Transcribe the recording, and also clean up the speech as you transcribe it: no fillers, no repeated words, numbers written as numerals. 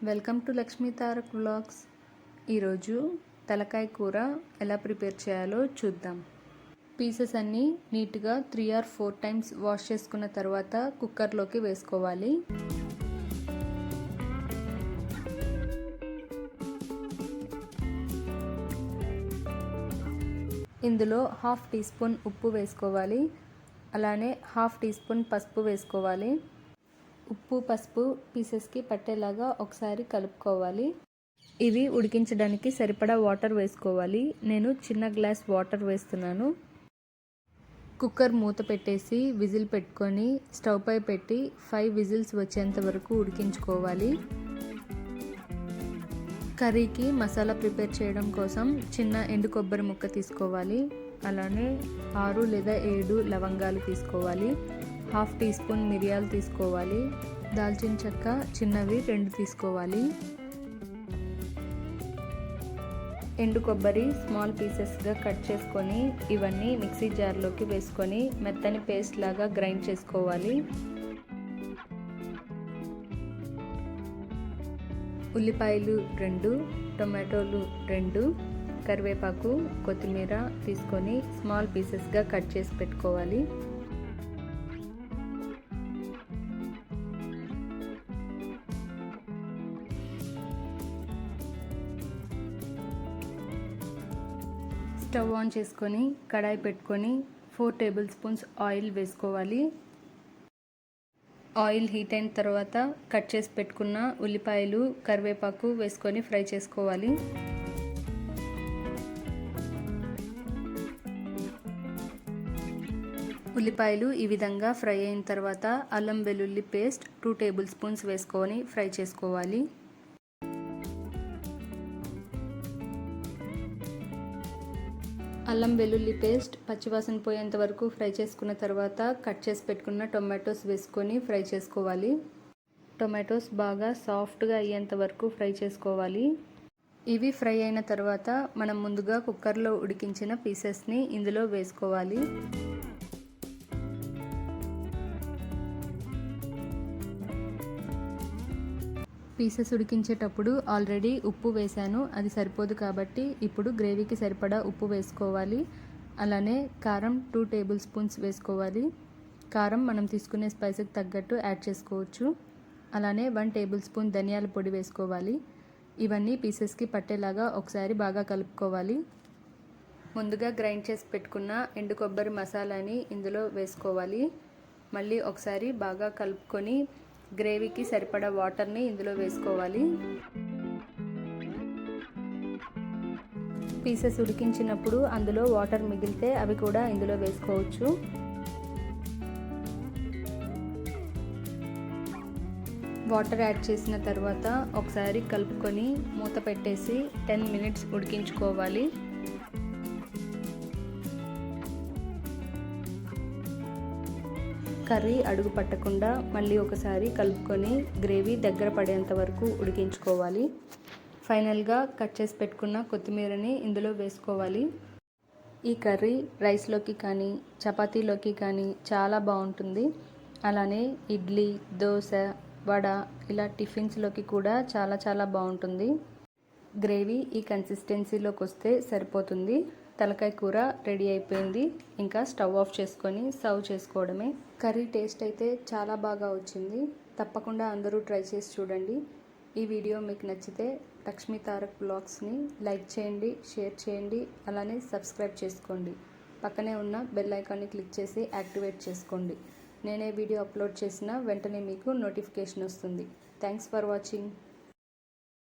Welcome to Lakshmi Tarak vlogs. ఈరోజు తలకాయ కూర ఎలా ప్రిపేర్ చేయాలో చూద్దాం. పీసెస్ అన్నీ నీట్గా 3 or 4 టైమ్స్ వాష్ చేసుకున్న తర్వాత కుక్కర్లోకి వేసుకోవాలి. ఇందులో 1/2 టీ స్పూన్ ఉప్పు వేసుకోవాలి. అలానే 1/2 టీ స్పూన్ పసుపు వేసుకోవాలి. ఉప్పు పసుపు పీసెస్కి పట్టేలాగా ఒకసారి కలుపుకోవాలి. ఇవి ఉడికించడానికి సరిపడా వాటర్ వేసుకోవాలి. నేను చిన్న గ్లాస్ వాటర్ వేస్తున్నాను. కుక్కర్ మూత పెట్టేసి విజిల్ పెట్టుకొని స్టవ్ పై పెట్టి 5 విజిల్స్ వచ్చేంత వరకు ఉడికించుకోవాలి. కర్రీకి మసాలా ప్రిపేర్ చేయడం కోసం చిన్న ఎండు కొబ్బరి ముక్క తీసుకోవాలి. అలానే 6 లేదా 7 లవంగాలు తీసుకోవాలి. 1/2 టీ స్పూన్ మిరియాలు తీసుకోవాలి. దాల్చిన చెక్క చిన్నవి 2 తీసుకోవాలి. ఎండు కొబ్బరి స్మాల్ పీసెస్గా కట్ చేసుకొని ఇవన్నీ మిక్సీ జార్లోకి వేసుకొని మెత్తని పేస్ట్ లాగా గ్రైండ్ చేసుకోవాలి. ఉల్లిపాయలు 2, టొమాటోలు 2, కరివేపాకు కొత్తిమీర తీసుకొని స్మాల్ పీసెస్గా కట్ చేసి పెట్టుకోవాలి. స్టవ్ ఆన్ చేసుకొని కడాయి పెట్టుకొని 4 టేబుల్ స్పూన్స్ ఆయిల్ వేసుకోవాలి. ఆయిల్ హీట్ అయిన తర్వాత కట్ చేసి పెట్టుకున్న ఉల్లిపాయలు కరివేపాకు వేసుకొని ఫ్రై చేసుకోవాలి. ఉల్లిపాయలు ఈ విధంగా ఫ్రై అయిన తర్వాత అల్లం వెల్లుల్లి పేస్ట్ 2 టేబుల్ స్పూన్స్ వేసుకొని ఫ్రై చేసుకోవాలి. అల్లం వెల్లుల్లి పేస్ట్ పచ్చివాసన పోయేంత వరకు ఫ్రై చేసుకున్న తర్వాత కట్ చేసి పెట్టుకున్న టొమాటోస్ వేసుకొని ఫ్రై చేసుకోవాలి. టొమాటోస్ బాగా సాఫ్ట్గా అయ్యేంత వరకు ఫ్రై చేసుకోవాలి. ఇవి ఫ్రై అయిన తర్వాత మనం ముందుగా కుక్కర్లో ఉడికించిన పీసెస్ని ఇందులో వేసుకోవాలి. పీసెస్ ఉడికించేటప్పుడు ఆల్రెడీ ఉప్పు వేసాను, అది సరిపోదు కాబట్టి ఇప్పుడు గ్రేవీకి సరిపడా ఉప్పు వేసుకోవాలి. అలానే కారం 2 టేబుల్ స్పూన్స్ వేసుకోవాలి. కారం మనం తీసుకునే స్పైస్కి తగ్గట్టు యాడ్ చేసుకోవచ్చు. అలానే 1 టేబుల్ స్పూన్ ధనియాల పొడి వేసుకోవాలి. ఇవన్నీ పీసెస్కి పట్టేలాగా ఒకసారి బాగా కలుపుకోవాలి. ముందుగా గ్రైండ్ చేసి పెట్టుకున్న ఎండు కొబ్బరి మసాలాని ఇందులో వేసుకోవాలి. మళ్ళీ ఒకసారి బాగా కలుపుకొని గ్రేవీకి సరిపడా వాటర్ని ఇందులో వేసుకోవాలి. పీసెస్ ఉడికించినప్పుడు అందులో వాటర్ మిగిలితే అవి కూడా ఇందులో వేసుకోవచ్చు. వాటర్ యాడ్ చేసిన తర్వాత ఒకసారి కలుపుకొని మూత పెట్టేసి 10 మినిట్స్ ఉడికించుకోవాలి. కర్రీ అడుగు పట్టకుండా మళ్ళీ ఒకసారి కలుపుకొని గ్రేవీ దగ్గర పడేంత వరకు ఉడికించుకోవాలి. ఫైనల్గా కట్ చేసి పెట్టుకున్న కొత్తిమీరని ఇందులో వేసుకోవాలి. ఈ కర్రీ రైస్లోకి కానీ చపాతీలోకి కానీ చాలా బాగుంటుంది. అలానే ఇడ్లీ, దోశ, వడ ఇలా టిఫిన్స్లోకి కూడా చాలా బాగుంటుంది. గ్రేవీ ఈ కన్సిస్టెన్సీలోకి వస్తే సరిపోతుంది. తలకాయ కూర రెడీ అయిపోయింది. ఇంకా స్టవ్ ఆఫ్ చేసుకొని సర్వ్ చేసుకోవడమే. కర్రీ టేస్ట్ అయితే చాలా బాగా వచ్చింది. తప్పకుండా అందరూ ట్రై చేసి చూడండి. ఈ వీడియో మీకు నచ్చితే లక్ష్మీ తారక్ వ్లాగ్స్ని లైక్ చేయండి, షేర్ చేయండి, అలానే సబ్స్క్రైబ్ చేసుకోండి. పక్కనే ఉన్న బెల్ ఐకాన్ని క్లిక్ చేసి యాక్టివేట్ చేసుకోండి. నేనే వీడియో అప్లోడ్ చేసిన వెంటనే మీకు నోటిఫికేషన్ వస్తుంది. Thanks for watching.